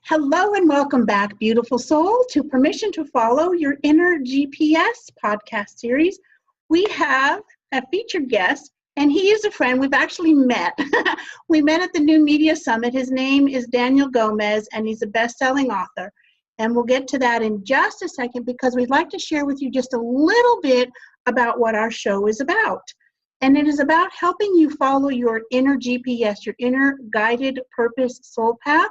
Hello and welcome back, beautiful soul, to Permission to Follow Your Inner GPS podcast series. We have a featured guest, and he is a friend. We've actually met. We met at the New Media Summit. His name is Daniel Gomez, and he's a best-selling author. And we'll get to that in just a second because we'd like to share with you just a little bit about what our show is about. And it is about helping you follow your inner GPS, your inner guided purpose soul path.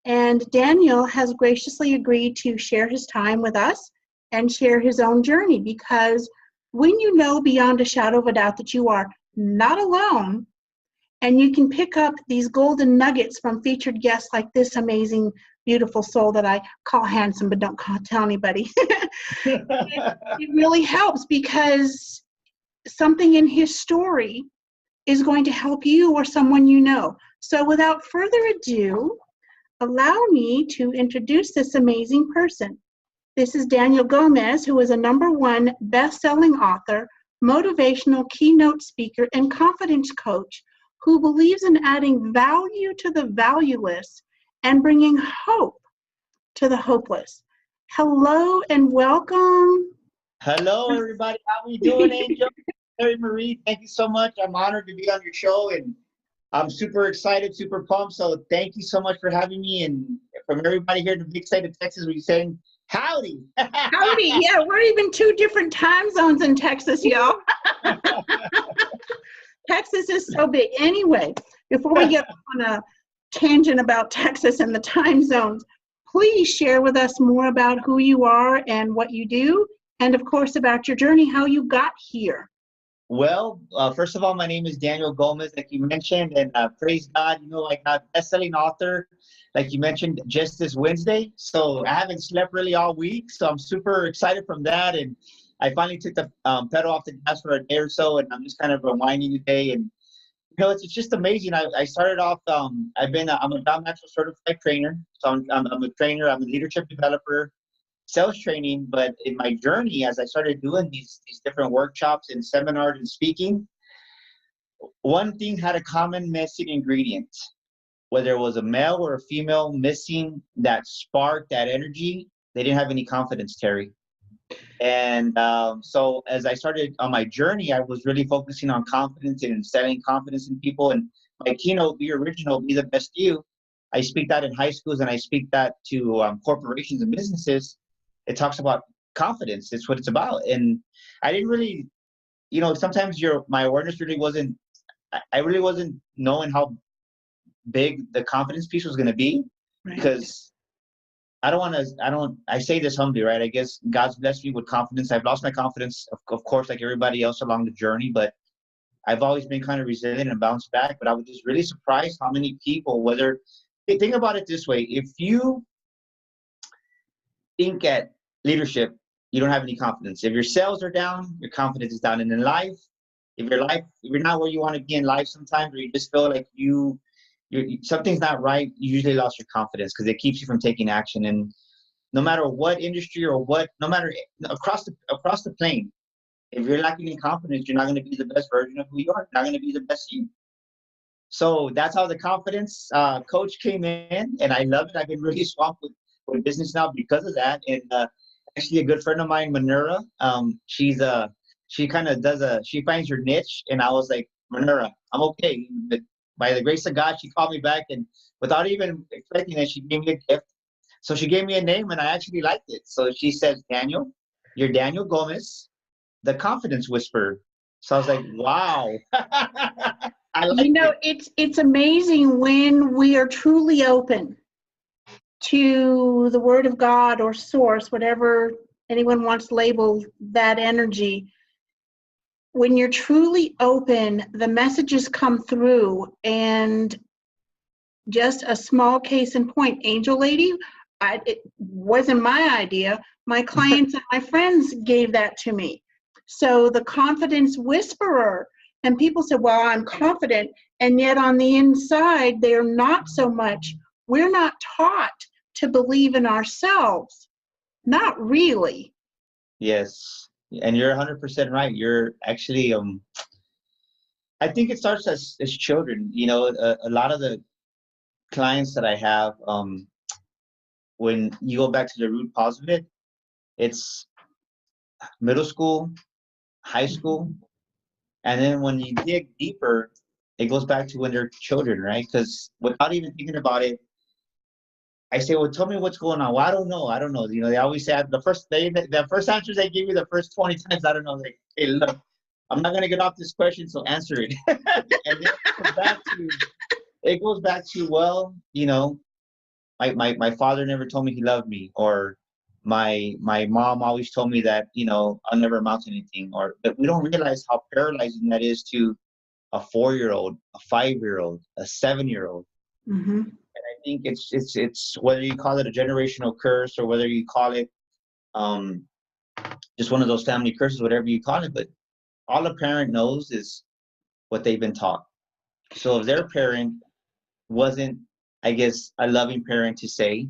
And Daniel has graciously agreed to share his time with us and share his own journey, because when you know beyond a shadow of a doubt that you are not alone, and you can pick up these golden nuggets from featured guests like this amazing, beautiful soul that I call handsome but don't tell anybody, it really helps, because something in his story is going to help you or someone you know. So without further ado, allow me to introduce this amazing person. This is Daniel Gomez, who is a #1 best-selling author, motivational keynote speaker, and confidence coach who believes in adding value to the valueless and bringing hope to the hopeless. Hello and welcome. Hello, everybody. How are we doing, Angel? Mary Marie, thank you so much. I'm honored to be on your show, and I'm super excited, super pumped. So thank you so much for having me. And from everybody here in the big state of Texas, we're saying howdy. Howdy. Yeah, we're even 2 different time zones in Texas, y'all. Texas is so big. Anyway, before we get on a tangent about Texas and the time zones, please share with us more about who you are and what you do, and of course about your journey, how you got here. Well, first of all, my name is Daniel Gomez, like you mentioned, and praise God, I got best-selling author, like you mentioned, just this Wednesday. So I haven't slept really all week, so I'm super excited from that. And I finally took the pedal off the gas for a day or so, and I'm just kind of unwinding today. And it's just amazing. I started off. I'm a Down Natural certified trainer, so I'm a trainer. I'm a leadership developer, sales training. But in my journey, as I started doing these different workshops and seminars and speaking, one thing had a common missing ingredient. Whether it was a male or a female missing that spark, that energy, they didn't have any confidence, Terry. And so as I started on my journey, I was really focusing on confidence and instilling confidence in people. And my keynote, Be Original, Be the Best You, I speak that in high schools, and I speak that to corporations and businesses. It talks about confidence. It's what it's about. And I didn't really, sometimes my awareness really wasn't, I really wasn't knowing how big the confidence piece was going to be, right? Because I say this humbly, right? I guess God's blessed me with confidence. I've lost my confidence, of course, like everybody else along the journey, but I've always been kind of resilient and bounced back. But I was just really surprised how many people, think about it this way. If you think at leadership, you don't have any confidence. If your sales are down, your confidence is down. And in life, if you're not where you want to be in life sometimes, or you just feel like something's not right, you usually lost your confidence, because it keeps you from taking action. And no matter what industry or no matter across the plane, if you're lacking in confidence, you're not going to be the best version of who you are. You're not going to be the best you. So that's how the confidence coach came in, and I love it. I've been really swamped with business now because of that. And actually, a good friend of mine, Manura, she finds her niche, and I was like, Manura, I'm okay. But by the grace of God, she called me back, and without even expecting it, she gave me a gift. So she gave me a name, and I actually liked it. So she says, Daniel, you're Daniel Gomez, the confidence whisperer. So I was like, wow. I like it. It's amazing when we are truly open to the word of God or source, whatever anyone wants to label that energy. When you're truly open, the messages come through. And just a small case in point, Angel Lady, it wasn't my idea. My clients and my friends gave that to me. So the confidence whisperer, and people said, well, I'm confident, and yet on the inside, they're not so much. We're not taught to believe in ourselves. Not really. Yes. And you're 100% right. You're actually, I think it starts as children. A lot of the clients that I have, when you go back to the root cause of it, it's middle school, high school, and then when you dig deeper, it goes back to when they're children, right? Because without even thinking about it, I say, well, tell me what's going on. Well, I don't know. I don't know. You know, they always say the first answers they give you the first 20 times, I don't know. Like, hey, look, I'm not going to get off this question, so answer it. And then it goes back to, well, you know, my father never told me he loved me, or my mom always told me that, you know, I'll never amount to anything, but we don't realize how paralyzing that is to a 4-year-old, a 5-year-old, a 7-year-old. Mm-hmm. And I think it's whether you call it a generational curse or whether you call it just one of those family curses, whatever you call it, but all a parent knows is what they've been taught. So if their parent wasn't, I guess, a loving parent to say,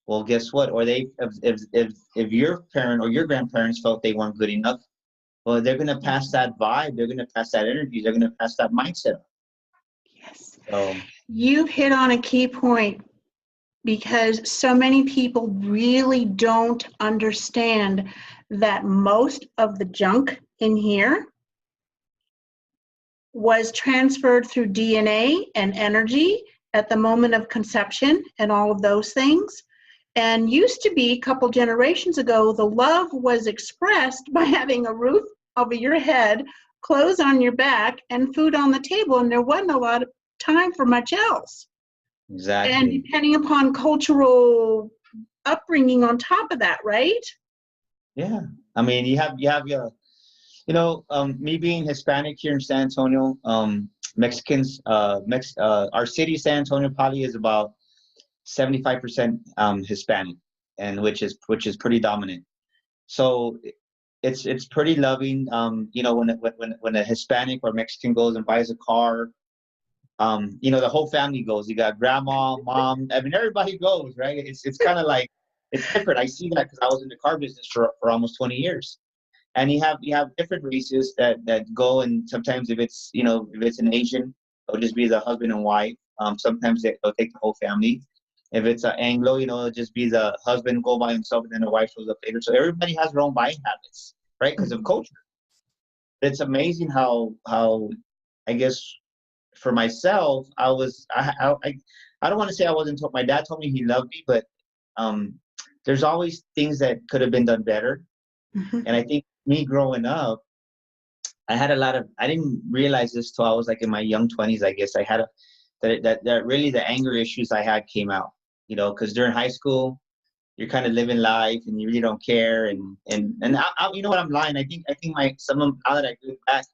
well, guess what? Or if your parent or your grandparents felt they weren't good enough, well, they're going to pass that vibe. They're going to pass that energy. They're going to pass that mindset. Yes. So You've hit on a key point, because so many people really don't understand that most of the junk in here was transferred through DNA and energy at the moment of conception and all of those things. And used to be, a couple generations ago, the love was expressed by having a roof over your head, clothes on your back, and food on the table, and there wasn't a lot of time for much else. exactly. And depending upon cultural upbringing on top of that, right? Yeah. I mean, you have your, you know, me being Hispanic here in San Antonio, Mexicans, our city, San Antonio, probably is about 75% Hispanic, and which is pretty dominant. So it's pretty loving. You know, when a Hispanic or Mexican goes and buys a car, you know, the whole family goes. You got grandma, mom. I mean, everybody goes, right? It's kind of like, it's different. I see that because I was in the car business for almost 20 years. And you have different races that go, and sometimes if it's, you know, if it's an Asian, it'll just be the husband and wife. Sometimes they'll take the whole family. If it's an Anglo, you know, it'll just be the husband go by himself and then the wife shows up later. So everybody has their own buying habits, right? Because of culture. It's amazing how I guess for myself, I don't want to say I wasn't told. My dad told me he loved me, but there's always things that could have been done better. Mm-hmm. And I think me growing up, I didn't realize this till I was like in my young 20s, I guess. That really the anger issues I had came out, you know, because during high school, you're kind of living life and you really don't care. You know what, I'm lying. I think now that I look back,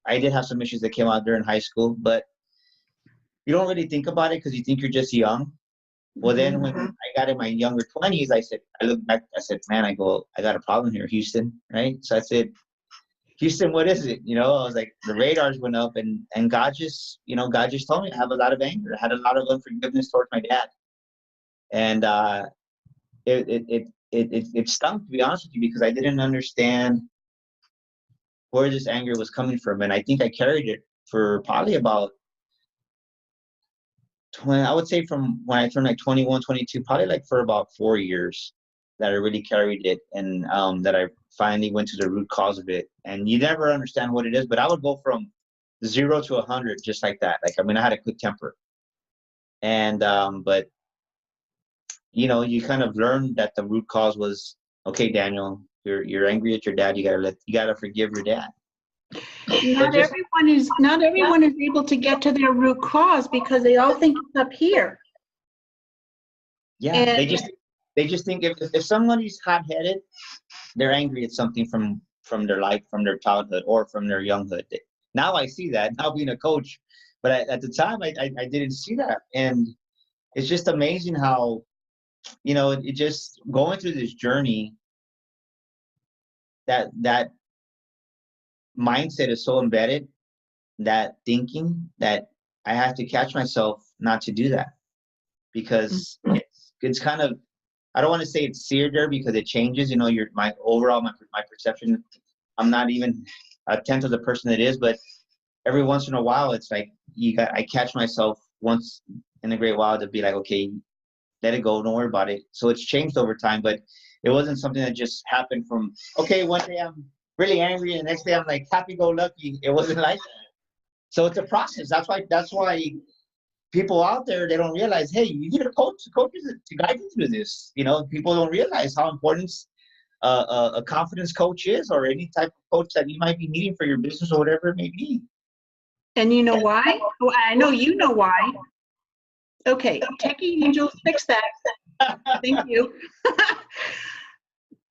I did have some issues that came out during high school, but you don't really think about it because you think you're just young. Well, then when I got in my younger 20s, I looked back, I said, man, I got a problem here, Houston, right? So I said, Houston, what is it? You know, I was like, the radars went up, and God just told me I have a lot of anger. I had a lot of unforgiveness towards my dad. And it stunk, to be honest with you, because I didn't understand where this anger was coming from. And I think I carried it for probably about 20, I would say from when I turned like 21, 22, probably like for about 4 years that I really carried it, and that I finally went to the root cause of it. And you never understand what it is, but I would go from 0 to 100 just like that. Like, I mean, I had a quick temper. And, but, you know, you kind of learn that the root cause was, okay, Daniel, you're angry at your dad. You gotta forgive your dad. Not everyone is able to get to their root cause because they all think it's up here. Yeah, And they just think if somebody's hot-headed, they're angry at something from their life, from their childhood, or from their younghood. Now I see that, now being a coach, but at the time I didn't see that. And it's just amazing how, you know, it just going through this journey, that mindset is so embedded, that thinking, that I have to catch myself not to do that, because it's kind of, I don't want to say it's seared there, because it changes, you know, my perception. I'm not even a tenth of the person it is, but every once in a while, it's like I catch myself once in a great while to be like, okay, let it go, don't worry about it. So it's changed over time, but it wasn't something that just happened from, okay, one day I'm really angry and the next day I'm like happy-go-lucky. It wasn't like that. So it's a process. That's why people out there, they don't realize, hey, you need a coach to guide you through this. You know, people don't realize how important a confidence coach is, or any type of coach that you might be needing for your business or whatever it may be. And you know why? Oh, I know you know why. Okay, Techie Angels, fix that. Thank you.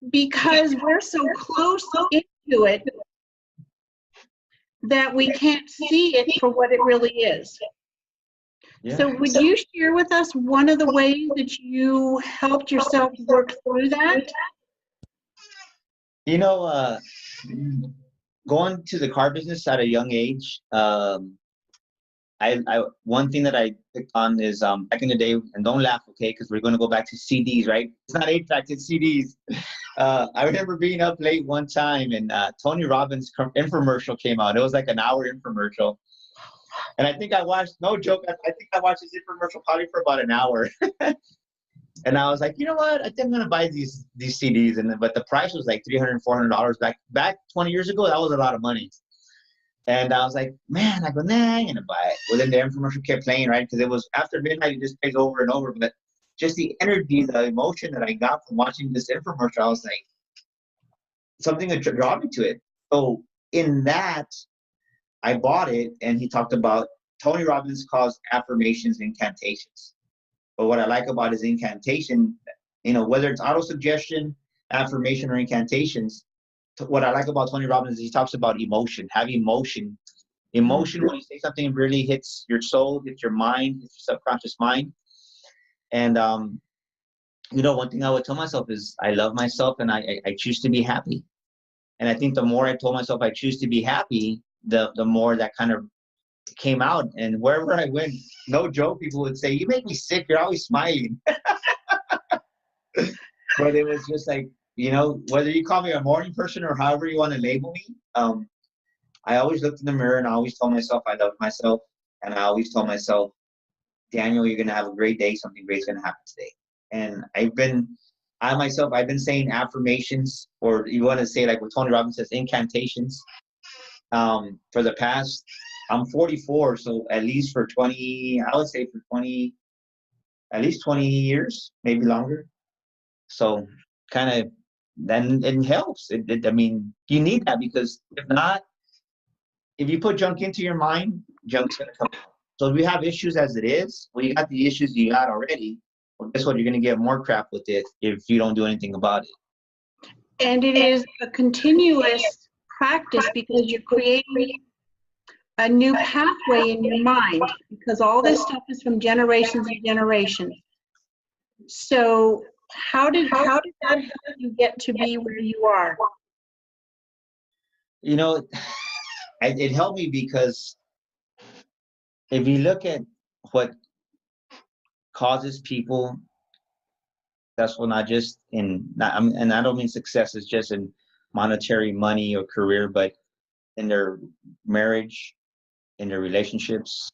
Because we're so close into it that we can't see it for what it really is. Yeah. So would you share with us one of the ways that you helped yourself work through that? You know, going to the car business at a young age, one thing that I picked on is back in the day, and don't laugh, okay, because we're going to go back to CDs, right? It's not 8-track, it's CDs. I remember being up late one time, and Tony Robbins' infomercial came out. It was like an hour infomercial. And I think I watched, no joke, I think I watched this infomercial probably for about an hour. And I was like, you know what? I think I'm going to buy these CDs. But the price was like $300, $400. Back 20 years ago, that was a lot of money. And I was like, man, I'm going to buy it. Well, then the infomercial kept playing, right? Because it was after midnight, it just plays over and over. But just the energy, the emotion that I got from watching this infomercial, I was like, something that drew me to it. So in that, I bought it, and he talked about, Tony Robbins calls affirmations incantations. But what I like about his incantation, you know, whether it's auto-suggestion, affirmation, or incantations, what I like about Tony Robbins is he talks about emotion, have emotion. Emotion, when you say something, really hits your soul, hits your mind, hits your subconscious mind. And, you know, one thing I would tell myself is I love myself, and I choose to be happy. And I think the more I told myself I choose to be happy, the more that kind of came out. And wherever I went, no joke, people would say, you make me sick, you're always smiling. But it was just like, you know, whether you call me a morning person or however you want to label me, I always looked in the mirror and I always told myself I loved myself. And I always told myself, Daniel, you're going to have a great day. Something great's going to happen today. And I've been saying affirmations, or you want to say like what Tony Robbins says, incantations, for the past, I'm 44. So at least for 20, I would say for 20, at least 20 years, maybe longer. So kind of, then it helps. I mean, you need that, because if not, if you put junk into your mind, junk's going to come out. So if we have issues as it is, well, you got the issues you got already. Well, guess what? You're going to get more crap with it if you don't do anything about it. And it is a continuous practice, because you're creating a new pathway in your mind, because all this stuff is from generations and generations. So how did that help you get to be where you are? You know, it helped me because if you look at what causes people, that's well, not just and I don't mean success is just in monetary money or career, but in their marriage, in their relationships,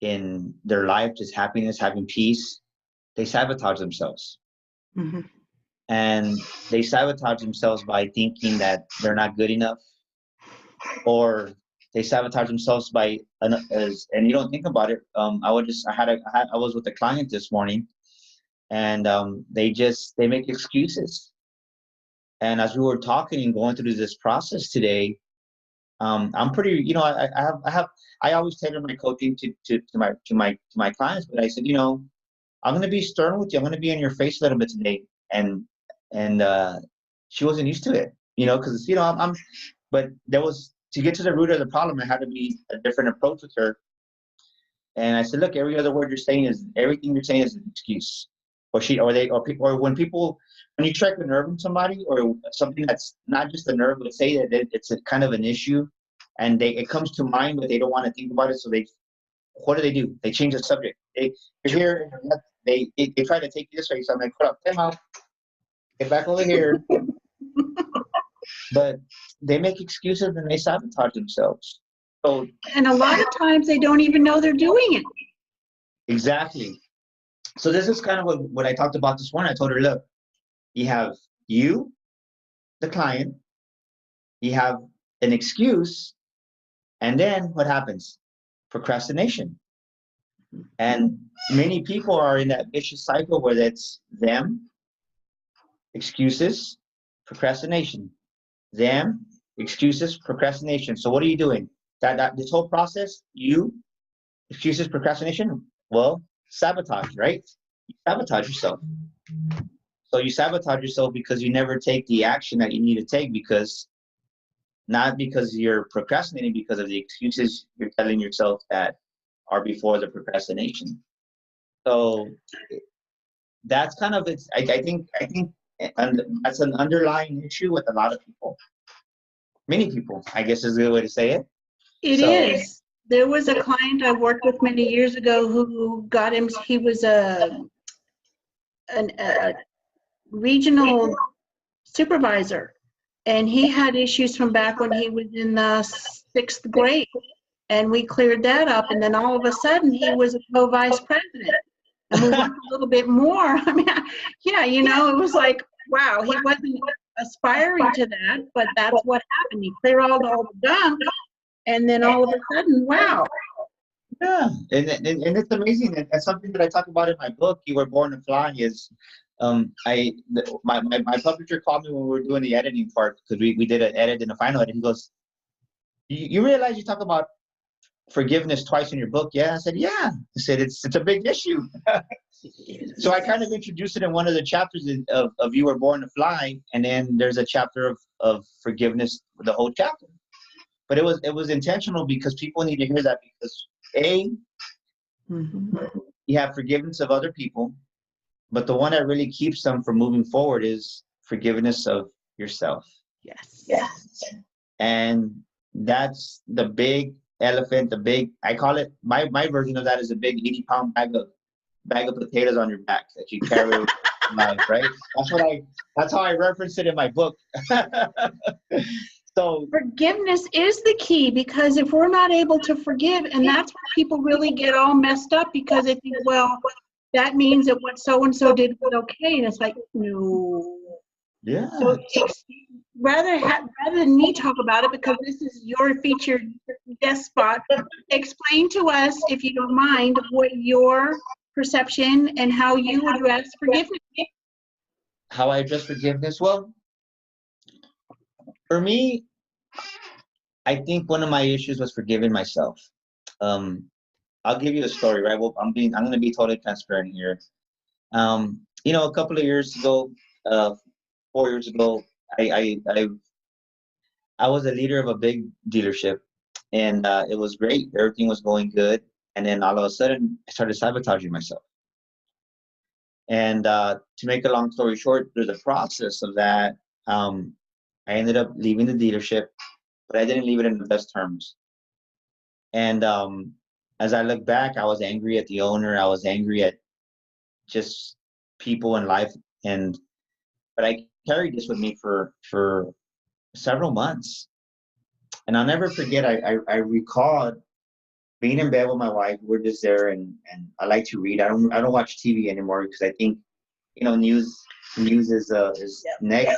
in their life, just happiness, having peace, they sabotage themselves. Mm-hmm. And they sabotage themselves by thinking that they're not good enough, or they sabotage themselves by, and you don't think about it. I was with a client this morning, and they make excuses. And as we were talking and going through this process today, I'm pretty, you know, I always tailor my coaching to my clients, but I said, you know, I'm going to be stern with you. I'm going to be in your face a little bit today. And she wasn't used to it, you know, because, you know, but to get to the root of the problem, I had to be a different approach with her. And I said, look, everything you're saying is an excuse. Or when you strike a nerve in somebody, or something that's not just a nerve, but say that it's a kind of an issue, and it comes to mind, but they don't want to think about it. So what do? They change the subject. You're here, they try to take you this way. So I'm like, put up, time out, get back over here. But they make excuses and they sabotage themselves. So, and a lot of times they don't even know they're doing it. Exactly. So this is kind of what I talked about this morning. I told her, look, you have you, the client, you have an excuse, and then what happens? Procrastination. And many people are in that vicious cycle where it's them, excuses, procrastination. Them, excuses, procrastination. So what are you doing? That this whole process, you, excuses, procrastination, well, sabotage, right? You sabotage yourself. So you sabotage yourself because you never take the action that you need to take, because not because you're procrastinating, because of the excuses you're telling yourself that are before the procrastination. So that's kind of it's. I think, and that's an underlying issue with a lot of people. Many people, I guess, is a good way to say it. It So is. There was a client I worked with many years ago who got him, he was a regional supervisor, and he had issues from back when he was in the 6th grade, and we cleared that up, and then all of a sudden he was a co-vice president, and we worked a little bit more. I mean, yeah, you know, it was like, wow, he wasn't aspiring to that, but that's what happened. He cleared all the gunk, and then all of a sudden, wow. yeah, and it's amazing. And something that I talk about in my book, "You Were Born to Fly," is my publisher called me when we were doing the editing part, because we did an edit and a final edit. He goes, you realize you talk about forgiveness twice in your book? Yeah. I said, yeah. He said, it's a big issue. So I kind of introduced it in one of the chapters of "You Were Born to Fly," and then there's a chapter of forgiveness, the whole chapter. But it was intentional, because people need to hear that, because you have forgiveness of other people, but the one that really keeps them from moving forward is forgiveness of yourself. Yes. And that's the big elephant, I call it, my version of that is a big 80-pound bag of potatoes on your back that you carry in life, right? That's how I reference it in my book. So Forgiveness is the key, because if we're not able to forgive, and that's where people really get all messed up, because they think, well, that means that what so-and-so did was okay. And it's like, no. yeah. So rather than me talk about it, because this is your featured guest spot, explain to us, if you don't mind, what your perception and how you address forgiveness. How I address forgiveness? Well, for me, I think one of my issues was forgiving myself. I'll give you a story, right? Well, I'm going to be totally transparent here. A couple of years ago, 4 years ago, I was a leader of a big dealership, and it was great. Everything was going good, and then all of a sudden, I started sabotaging myself. And to make a long story short, through the process of that, I ended up leaving the dealership, but I didn't leave it in the best terms. And as I look back, I was angry at the owner. I was angry at just people in life, but I carried this with me for several months. And I'll never forget. I recalled being in bed with my wife. We're just there, and I like to read. I don't watch TV anymore, because I think news is negative.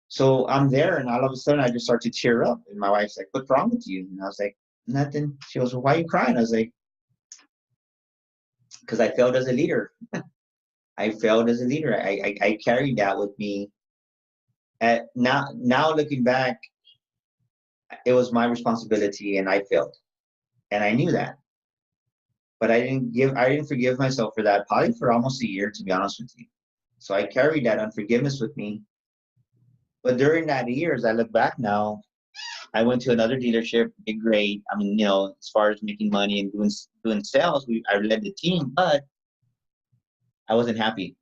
So I'm there, and all of a sudden I just start to tear up, and my wife's like, "What's wrong with you?" And I was like, "Nothing." She goes, "Well, why are you crying?" I was like, "Because I failed as a leader." I failed as a leader. I carried that with me. Now looking back, it was my responsibility, and I failed, and I knew that. But I didn't forgive myself for that, probably for almost a year, to be honest with you. So I carried that unforgiveness with me. But during that year, as I look back now, I went to another dealership, did great. I mean, as far as making money and doing sales, I led the team, but I wasn't happy.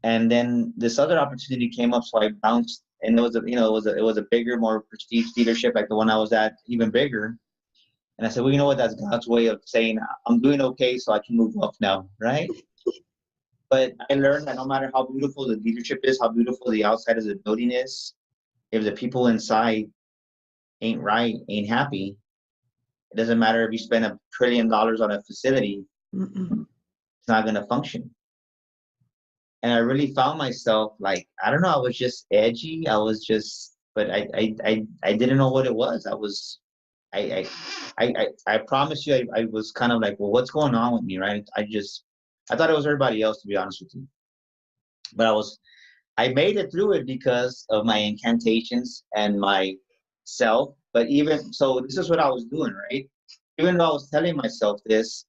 And then this other opportunity came up, so I bounced, and it was a bigger, more prestige dealership, like the one I was at, even bigger. And I said, well, you know what? That's God's way of saying I'm doing okay, so I can move up now, right? But I learned that no matter how beautiful the leadership is, how beautiful the outside of the building is, if the people inside ain't right, ain't happy, It doesn't matter if you spend $1 trillion on a facility, Mm-mm. it's not going to function. And I really found myself like, I don't know, I was just edgy. I was just, but I didn't know what it was. I promise you, I was kind of like, well, what's going on with me, right? I thought it was everybody else, to be honest with you. But I made it through it because of my incantations and my self. But even so, this is what I was doing, right? Even though I was telling myself this,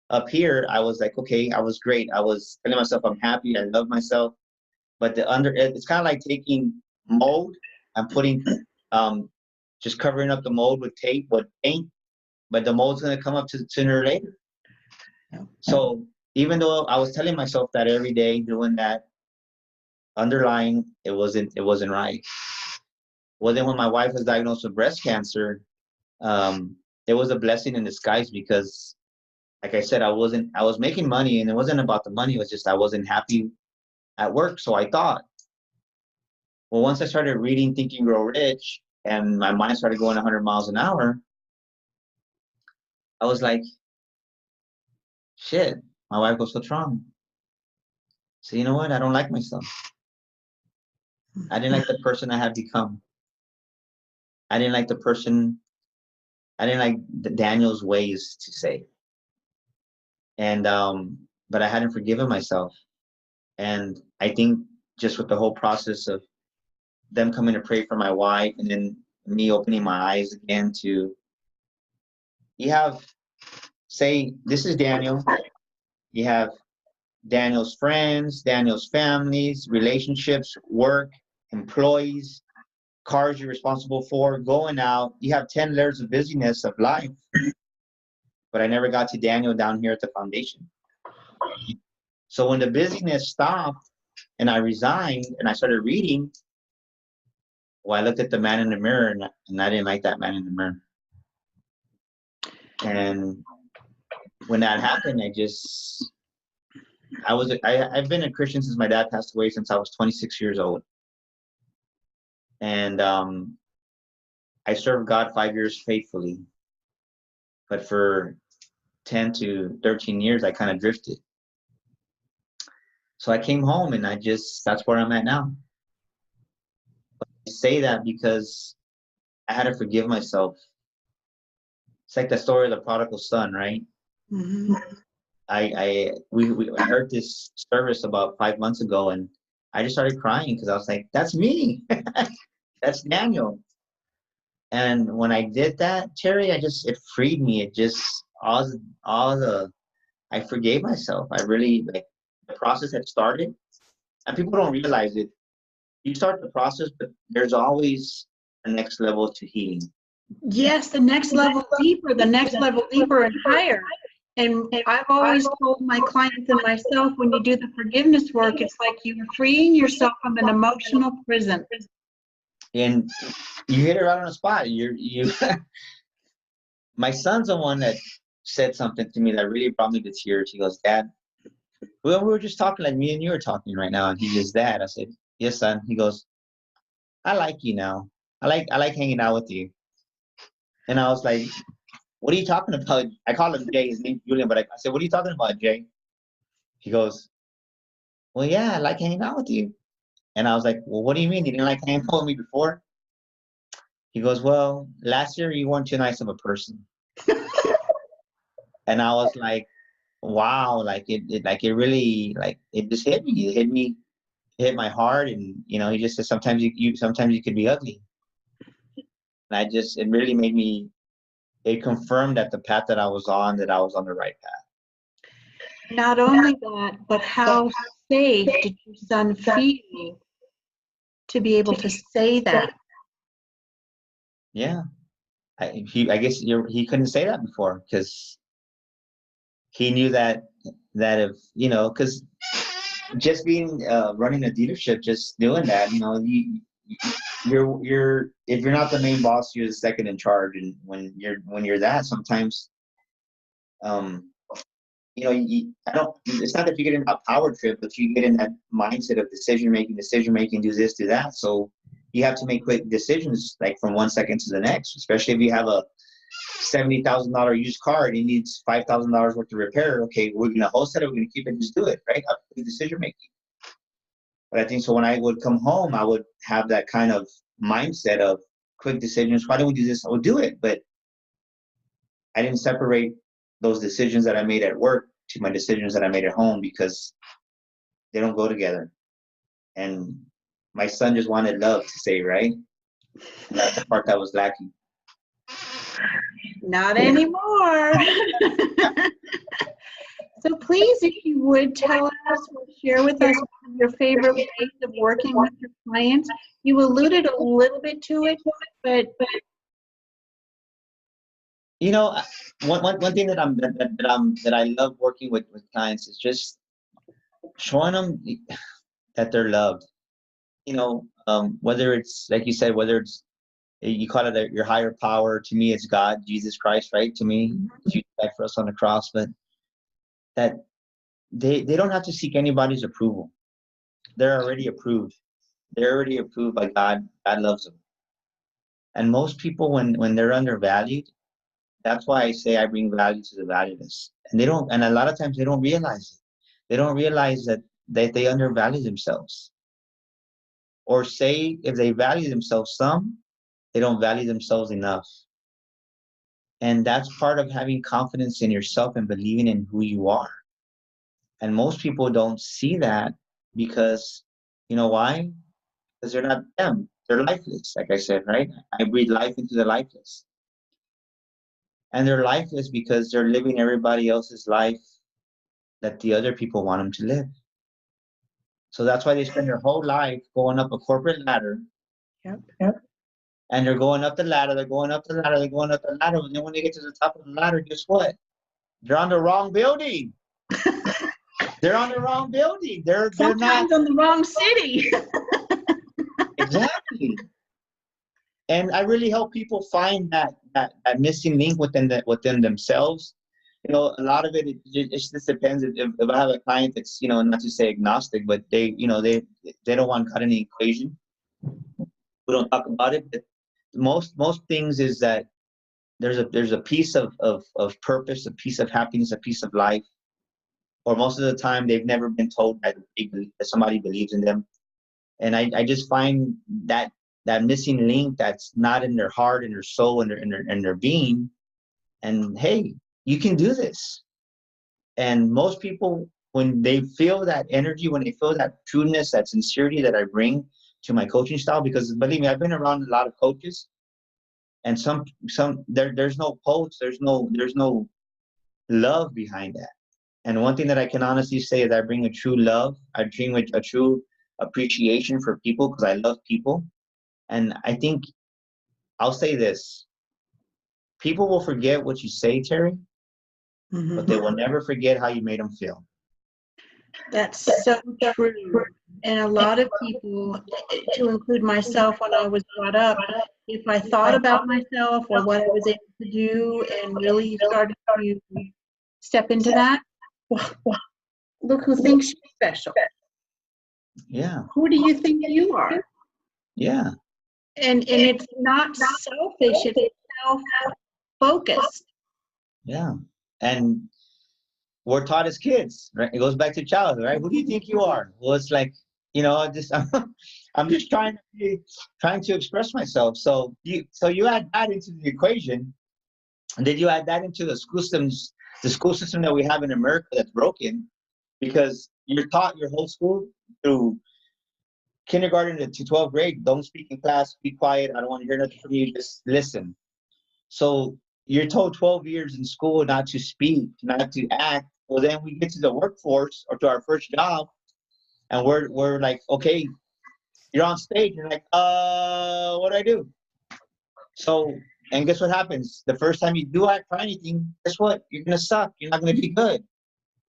up here, I was like, okay, I was great. I was telling myself I'm happy, I love myself. But it's kind of like taking mold and putting, just covering up the mold with tape, with paint, but the mold's gonna come up to sooner or later. So even though I was telling myself that every day, doing that, underlying, it wasn't right. Well, then when my wife was diagnosed with breast cancer, it was a blessing in disguise because, like I said, I was making money, and it wasn't about the money. It was just I wasn't happy at work. So I thought, well, once I started reading Think and Grow Rich, and my mind started going 100 miles an hour, I was like, shit, my wife goes, what's wrong? So you know what? I don't like myself. I didn't like the person I had become. I didn't like the person. I didn't like Daniel's ways, to say. And but I hadn't forgiven myself. And I think just with the whole process of them coming to pray for my wife, and then me opening my eyes again to, you have, say, this is Daniel. You have Daniel's friends, Daniel's families, relationships, work, employees, cars you're responsible for, going out. You have 10 layers of busyness of life. But I never got to Daniel down here at the foundation. So when the busyness stopped and I resigned and I started reading, well, I looked at the man in the mirror, and I didn't like that man in the mirror. And when that happened, I've been a Christian since my dad passed away, since I was 26 years old. And I served God 5 years faithfully. But for 10 to 13 years, I kind of drifted. So I came home, and that's where I'm at now. But I say that because I had to forgive myself. It's like the story of the prodigal son, right? Mm-hmm. I heard this service about 5 months ago, and I just started crying because I was like, that's me. That's Daniel. And when I did that, Terry, it freed me. It just, I forgave myself. I really, like, the process had started, and people don't realize it. You start the process, but there's always a next level to healing. Yes, the next level deeper and higher. And I've always told my clients and myself, when you do the forgiveness work, it's like you're freeing yourself from an emotional prison. And you hit it right on the spot. My son's the one that said something to me that really brought me to tears. He goes, Dad, well, we were just talking like me and you are talking right now. And he goes, Dad. I said, yes, son. He goes, I like you now. I like hanging out with you. And I was like, what are you talking about? I call him Jay. His name's Julian, but I said, what are you talking about, Jay? He goes, well, yeah, I like hanging out with you. And I was like, well, what do you mean? You didn't like hanging out with me before? He goes, well, last year you weren't too nice of a person. And I was like, wow, like it really, like, it just hit me. It hit my heart. And, he just said, sometimes you could be ugly. And it really made me, it confirmed that the path that I was on the right path. Not only that, but how safe did your son feel to be able to say that? Yeah. I guess he couldn't say that before, because he knew that if, because just being running a dealership, just doing that, you're if you're not the main boss, you're the second in charge. And when you're that, sometimes it's not that you get in a power trip, but you get in that mindset of decision making, do this, do that. So you have to make quick decisions, like from 1 second to the next, especially if you have a $70,000 used car and it needs $5,000 worth of repair. Okay, we're going to wholesale it. We're going to keep it, just do it, right? Up to decision making. But I think so when I would come home, I would have that kind of mindset of quick decisions. Why don't we do this? I would do it. But I didn't separate those decisions that I made at work to my decisions that I made at home because they don't go together. And my son just wanted love to say, right? And that's the part that was lacking. Not anymore. So please, if you would tell us or share with us your favorite ways of working with your clients. You alluded a little bit to it, but you know, one thing that I love working with clients is just showing them that they're loved. You know, whether it's like you said, whether it's you call it your higher power. To me, it's God, Jesus Christ, right? To me, Jesus died for us on the cross, but that they don't have to seek anybody's approval. They're already approved. They're already approved by God. God loves them. And most people, when they're undervalued, that's why I say I bring value to the valueless. And they don't, and a lot of times they don't realize it. They don't realize that they undervalue themselves. Or say if they value themselves some, they don't value themselves enough. And that's part of having confidence in yourself and believing in who you are. And most people don't see that because, you know why? Because they're not them. They're lifeless, like I said, right? I breathe life into the lifeless. And they're lifeless because they're living everybody else's life that the other people want them to live. So that's why they spend their whole life going up a corporate ladder. Yep. And they're going up the ladder, they're going up the ladder, they're going up the ladder. And then when they get to the top of the ladder, guess what? They're on the wrong building. They're on the wrong building. They're Sometimes not on the wrong city. exactly. And I really help people find that missing link within themselves. You know, a lot of it just depends. If I have a client that's, you know, not to say agnostic, but they don't want God in the equation. We don't talk about it. But most things is that there's a piece of purpose, a piece of happiness, a piece of life. Or most of the time, they've never been told that somebody believes in them. And I just find that missing link that's not in their heart, in their soul, in their being. And hey, you can do this. And most people, when they feel that energy, when they feel that trueness, that sincerity that I bring to my coaching style, because believe me, I've been around a lot of coaches, and there's no pulse, there's no love behind that. And one thing that I can honestly say is I bring a true love. I bring a true appreciation for people because I love people. And I think I'll say this. People will forget what you say, Terry, but they will never forget how you made them feel. That's so true. And a lot of people, to include myself when I was brought up, if I thought about myself or what I was able to do and really started to step into that, well, look who thinks she's special. Yeah. Who do you think you are? Yeah. And it's not selfish, it's self-focused. Yeah. And we're taught as kids, right? It goes back to childhood, right? Who do you think you are? Well, it's like, you know, I'm just trying to express myself. So you add that into the equation, and then you add that into the school system that we have in America that's broken, because you're taught your whole school through kindergarten to 12th grade, don't speak in class, be quiet, I don't want to hear nothing from you, just listen. So you're told 12 years in school not to speak, not to act. Well, then we get to the workforce or to our first job, and we're like, okay, you're on stage. You're like, what do I do? So, and guess what happens? The first time you do try anything, guess what? You're gonna suck. You're not gonna be good.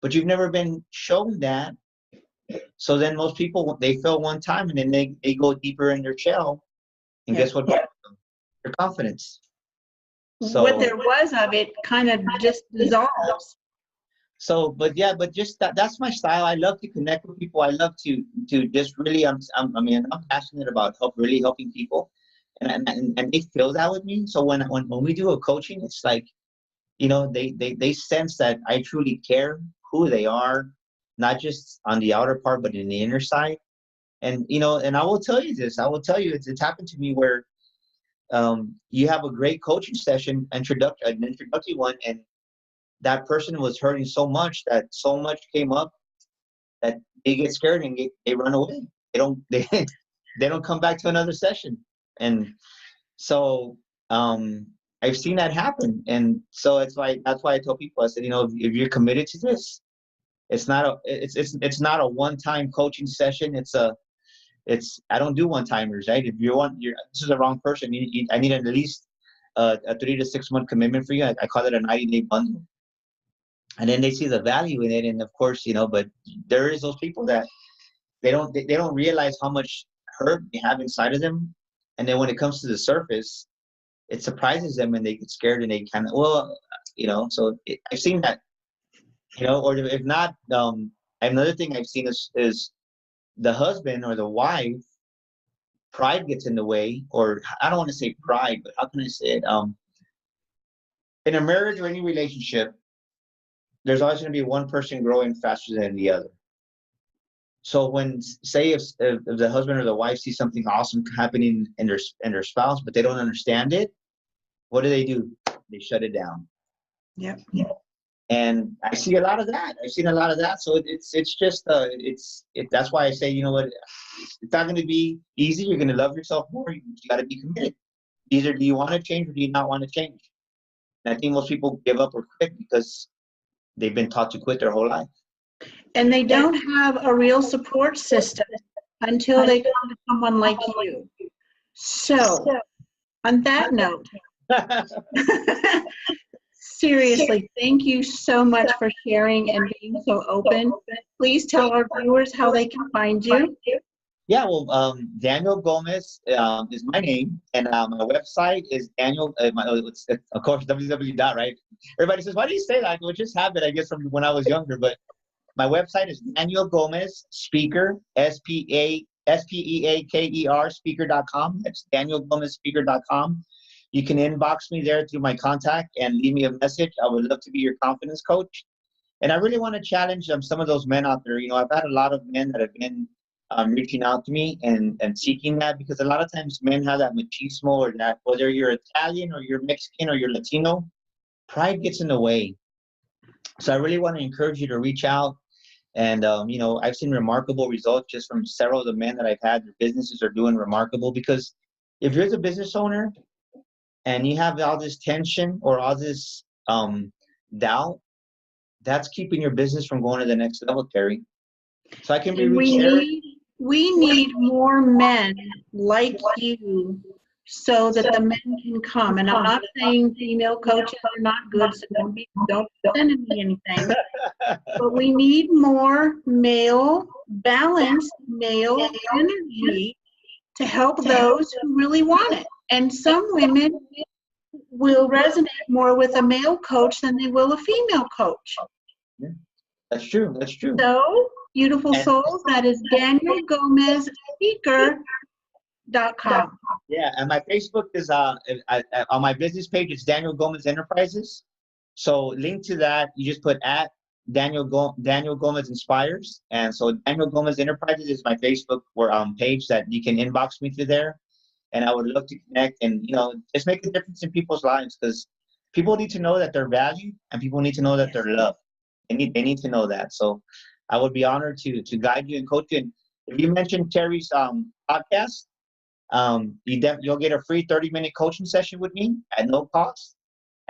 But you've never been shown that. So then most people, they fail one time, and then they go deeper in their shell. And guess what? Their confidence. So, what there was of it kind of just dissolves. So, but just that's my style. I love to connect with people. I love to just really, I'm passionate about really helping people. and they feel that with me. So when we do a coaching, it's like, they sense that I truly care who they are, not just on the outer part, but in the inner side. And, and I will tell you this, it's happened to me where you have a great coaching session, an introductory one, and that person was hurting so much that so much came up that they get scared and they run away. They don't come back to another session. And so I've seen that happen. And so that's why I tell people, I said, if you're committed to this, it's not a one-time coaching session. I don't do one-timers, right? If this is the wrong person. I need at least a 3 to 6 month commitment for you. I call it a 90-day bundle. And then they see the value in it. And of course, but there is those people that they don't realize how much hurt they have inside of them. And then when it comes to the surface, it surprises them and they get scared and they kind of, so I've seen that, or if not, another thing I've seen is the husband or the wife, pride gets in the way, or I don't want to say pride, but how can I say it? In a marriage or any relationship, there's always going to be one person growing faster than the other. So when, say, if the husband or the wife sees something awesome happening in their spouse, but they don't understand it, what do? They shut it down. Yep. And I see a lot of that. I've seen a lot of that. So it's just that's why I say, it's not going to be easy. You're going to love yourself more. You got to be committed. Either do you want to change or do you not want to change? And I think most people give up or quit because they've been taught to quit their whole life. And they don't have a real support system until they come to someone like you. So, on that note, seriously, thank you so much for sharing and being so open. Please tell our viewers how they can find you. Yeah, well, Daniel Gomez is my name, and my website is Daniel. It's, of course, www. Right? Everybody says, "Why do you say that?" Well, just habit, I guess, from when I was younger. But my website is Daniel Gomez Speaker, SPEAKER Speaker.com. That's DanielGomezSpeaker.com. You can inbox me there through my contact and leave me a message. I would love to be your confidence coach. And I really want to challenge some of those men out there. I've had a lot of men that have been reaching out to me and seeking that, because a lot of times men have that machismo, or that, whether you're Italian or you're Mexican or you're Latino, pride gets in the way. So I really want to encourage you to reach out. And, I've seen remarkable results just from several of the men that I've had. Their businesses are doing remarkable, because if you're the business owner and you have all this tension or all this doubt, that's keeping your business from going to the next level, Terry. So I can be reached there. We need more men like you so that the men can come. And I'm not saying female coaches are not good, so don't send me anything. But we need more balanced male energy to help those who really want it. And some women will resonate more with a male coach than they will a female coach. Yeah, that's true. So, beautiful souls, that is DanielGomezSpeaker.com. Yeah, and my Facebook is on my business page. It's Daniel Gomez Enterprises. So link to that. You just put at Daniel Gomez Inspires, and so Daniel Gomez Enterprises is my Facebook page that you can inbox me through there. And I would love to connect and just make a difference in people's lives, because people need to know that they're valued and people need to know that they're loved. They need to know that. So I would be honored to guide you and coach you. And if you mention Terry's podcast, you'll get a free 30-minute coaching session with me at no cost.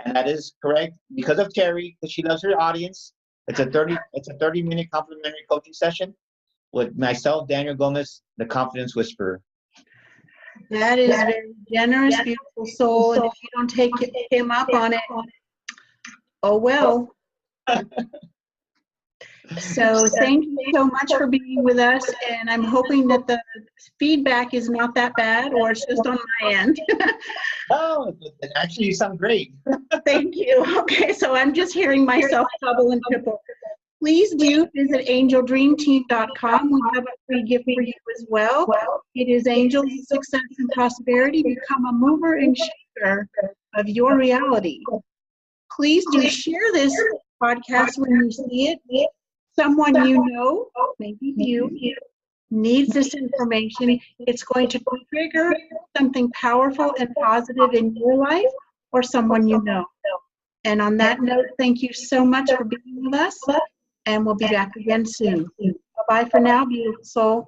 And that is correct because of Terry, because she loves her audience. It's a 30-minute complimentary coaching session with myself, Daniel Gomez, the Confidence Whisperer. That is very generous, beautiful soul. And if you don't take him up on it, oh well. So thank you so much for being with us, and I'm hoping that the feedback is not that bad, or it's just on my end. Oh, actually you sound great. Thank you. Okay, so I'm just hearing myself double and triple. Please do visit angeldreamteam.com. We have a free gift for you as well. It is Angels, Success, and Prosperity. Become a mover and shaker of your reality. Please do share this podcast when you see it. Someone you know, maybe you, needs this information. It's going to trigger something powerful and positive in your life or someone you know. And on that note, thank you so much for being with us, and we'll be back again soon. Bye-bye for now, beautiful soul.